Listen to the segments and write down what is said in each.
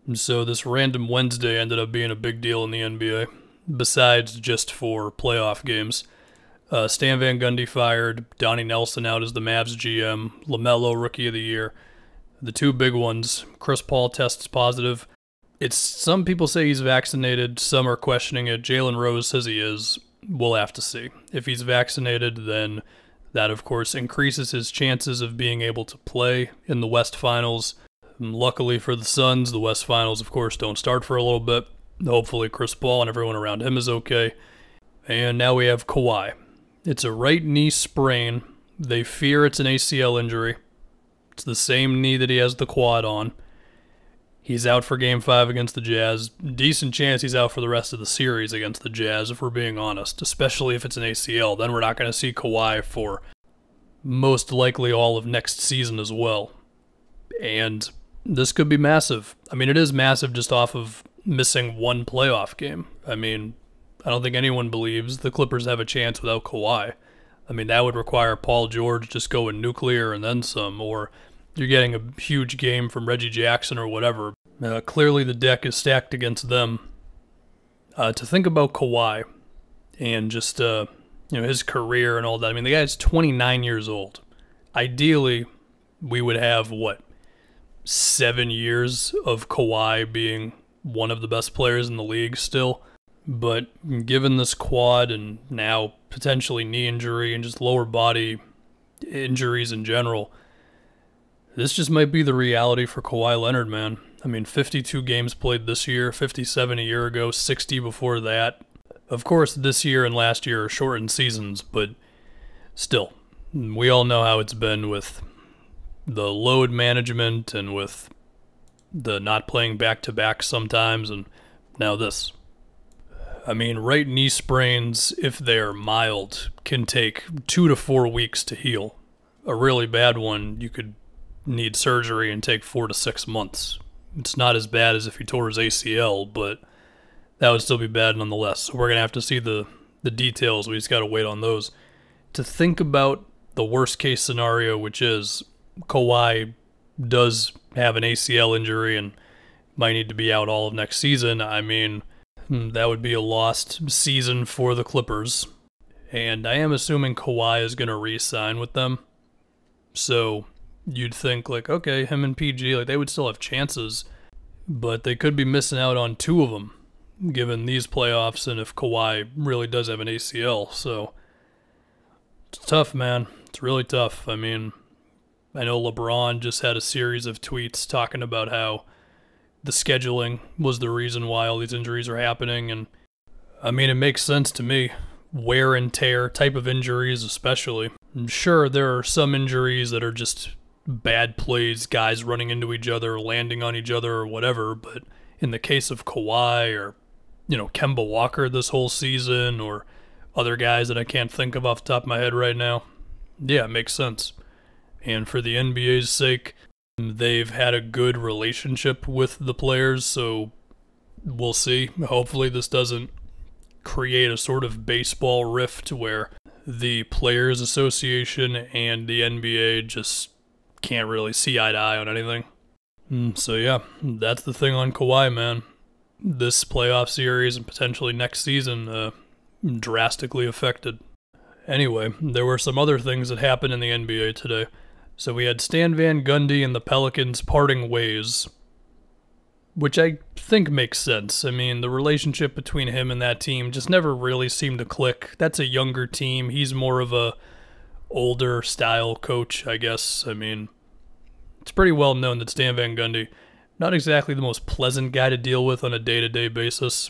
And so this random Wednesday ended up being a big deal in the NBA, besides just for playoff games. Stan Van Gundy fired, Donnie Nelson out as the Mavs GM, LaMelo Rookie of the Year. The two big ones, Chris Paul tests positive. Some people say he's vaccinated, some are questioning it. Jalen Rose says he is. We'll have to see. If he's vaccinated, then that of course increases his chances of being able to play in the West Finals. And luckily for the Suns, the West Finals of course don't start for a little bit. Hopefully Chris Paul and everyone around him is okay. And now we have Kawhi. It's a right knee sprain. They fear it's an ACL injury. It's the same knee that he has the quad on. He's out for Game 5 against the Jazz. Decent chance he's out for the rest of the series against the Jazz, if we're being honest, especially if it's an ACL. Then we're not going to see Kawhi for most likely all of next season as well. And this could be massive. I mean, it is massive just off of missing one playoff game. I mean, I don't think anyone believes the Clippers have a chance without Kawhi. I mean, that would require Paul George just going nuclear and then some, or you're getting a huge game from Reggie Jackson or whatever. Clearly the deck is stacked against them. To think about Kawhi and just his career and all that. I mean, the guy's 29 years old. Ideally, we would have, 7 years of Kawhi being one of the best players in the league still. But given this quad and now potentially knee injury and just lower body injuries in general, this just might be the reality for Kawhi Leonard, man. I mean, 52 games played this year, 57 a year ago, 60 before that. Of course, this year and last year are shortened seasons, but still, we all know how it's been with the load management and with the not playing back-to-back sometimes, and now this. I mean, right knee sprains, if they're mild, can take 2 to 4 weeks to heal. A really bad one, you could need surgery and take 4 to 6 months. It's not as bad as if he tore his ACL, but that would still be bad nonetheless. So we're going to have to see the details. We just got to wait on those. To think about the worst case scenario, which is Kawhi does have an ACL injury and might need to be out all of next season, I mean, that would be a lost season for the Clippers. And I am assuming Kawhi is going to re-sign with them. So you'd think, okay, him and PG, they would still have chances. But they could be missing out on 2 of them, given these playoffs and if Kawhi really does have an ACL. So it's tough, man. It's really tough. I mean, I know LeBron just had a series of tweets talking about how the scheduling was the reason why all these injuries are happening. And I mean, it makes sense to me. Wear and tear type of injuries especially. And sure, there are some injuries that are just bad plays, guys running into each other, landing on each other or whatever. But in the case of Kawhi or, Kemba Walker this whole season or other guys that I can't think of off the top of my head right now, yeah, it makes sense. And for the NBA's sake, they've had a good relationship with the players, so we'll see. Hopefully this doesn't create a sort of baseball rift where the Players Association and the NBA just can't really see eye to eye on anything. So yeah, that's the thing on Kawhi, man. This playoff series and potentially next season drastically affected. Anyway, there were some other things that happened in the NBA today. So we had Stan Van Gundy and the Pelicans parting ways, which I think makes sense. I mean, the relationship between him and that team just never really seemed to click. That's a younger team. He's more of a older style coach, I guess. I mean, it's pretty well known that Stan Van Gundy, not exactly the most pleasant guy to deal with on a day-to-day basis.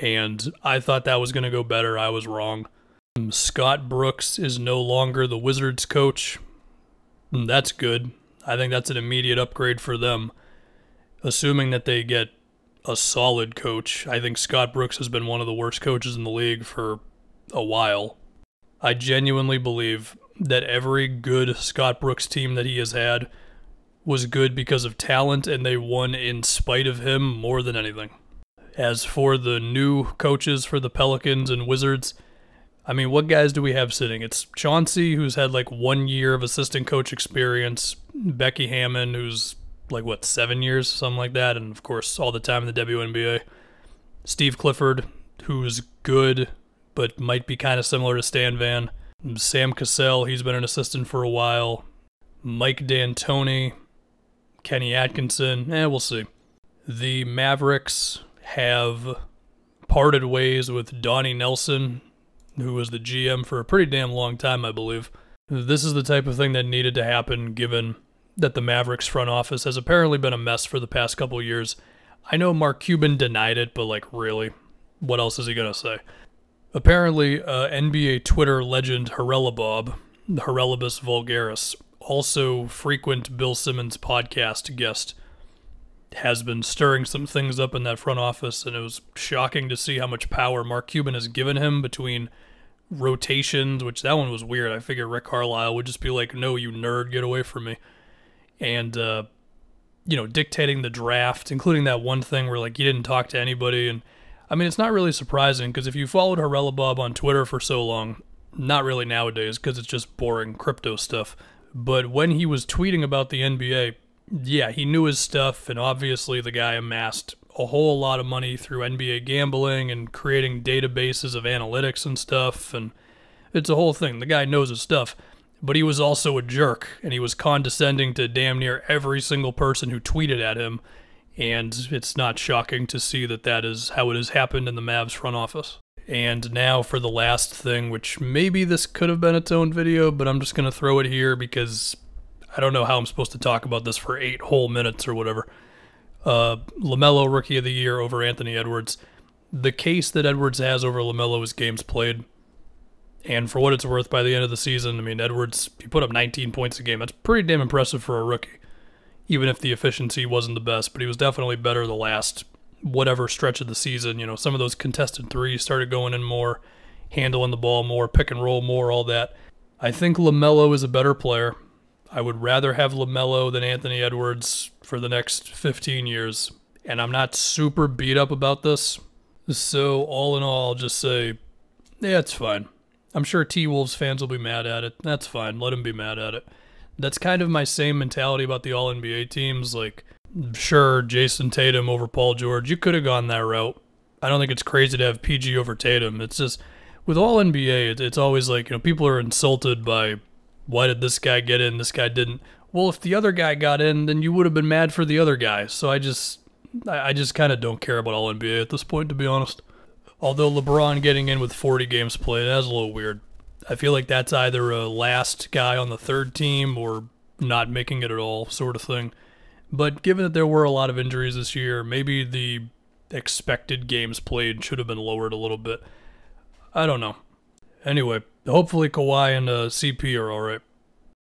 And I thought that was going to go better. I was wrong. Scott Brooks is no longer the Wizards coach. That's good. I think that's an immediate upgrade for them. Assuming that they get a solid coach. I think Scott Brooks has been one of the worst coaches in the league for a while. I genuinely believe that every good Scott Brooks team that he has had was good because of talent, and they won in spite of him more than anything. As for the new coaches for the Pelicans and Wizards, I mean, what guys do we have sitting? It's Chauncey, who's had 1 year of assistant coach experience. Becky Hammon, who's like, what, 7 years, something like that, and of course all the time in the WNBA. Steve Clifford, who's good, but might be kind of similar to Stan Van. Sam Cassell, he's been an assistant for a while. Mike D'Antoni, Kenny Atkinson, we'll see. The Mavericks have parted ways with Donnie Nelson, who was the GM for a pretty damn long time, I believe. This is the type of thing that needed to happen, given that the Mavericks front office has apparently been a mess for the past couple years. I know Mark Cuban denied it, but like, really? What else is he gonna say? Apparently, NBA Twitter legend Harelabob, the Harelibus vulgaris, also frequent Bill Simmons podcast guest, has been stirring some things up in that front office, and it was shocking to see how much power Mark Cuban has given him between rotations, which that one was weird. I figured Rick Carlisle would just be like, no, you nerd, get away from me. And, you know, dictating the draft, including that one thing where, like, you didn't talk to anybody. And, I mean, it's not really surprising, because if you followed Harelabob on Twitter for so long, not really nowadays, because it's just boring crypto stuff, but when he was tweeting about the NBA, yeah, he knew his stuff, and obviously the guy amassed a whole lot of money through NBA gambling and creating databases of analytics and stuff, and it's a whole thing. The guy knows his stuff, but he was also a jerk, and he was condescending to damn near every single person who tweeted at him, and it's not shocking to see that that is how it has happened in the Mavs front office. And now for the last thing, which maybe this could have been its own video, but I'm just going to throw it here because I don't know how I'm supposed to talk about this for 8 whole minutes or whatever. LaMelo Rookie of the Year over Anthony Edwards. The case that Edwards has over LaMelo is games played. And for what it's worth, by the end of the season, I mean, Edwards, he put up 19 points a game. That's pretty damn impressive for a rookie, even if the efficiency wasn't the best. But he was definitely better the last whatever stretch of the season. You know, some of those contested threes started going in more, handling the ball more, pick and roll more, all that. I think LaMelo is a better player. I would rather have LaMelo than Anthony Edwards for the next 15 years. And I'm not super beat up about this. So all in all, I'll just say, yeah, it's fine. I'm sure T-Wolves fans will be mad at it. That's fine. Let them be mad at it. That's kind of my same mentality about the All-NBA teams. Like, sure, Jason Tatum over Paul George. You could have gone that route. I don't think it's crazy to have PG over Tatum. It's just, with All-NBA, it's always like, you know, people are insulted by, why did this guy get in, this guy didn't? Well, if the other guy got in, then you would have been mad for the other guy. So I just kind of don't care about All-NBA at this point, to be honest. Although LeBron getting in with 40 games played, that's a little weird. I feel like that's either a last guy on the third team or not making it at all sort of thing. But given that there were a lot of injuries this year, maybe the expected games played should have been lowered a little bit. I don't know. Anyway, hopefully Kawhi and CP are alright.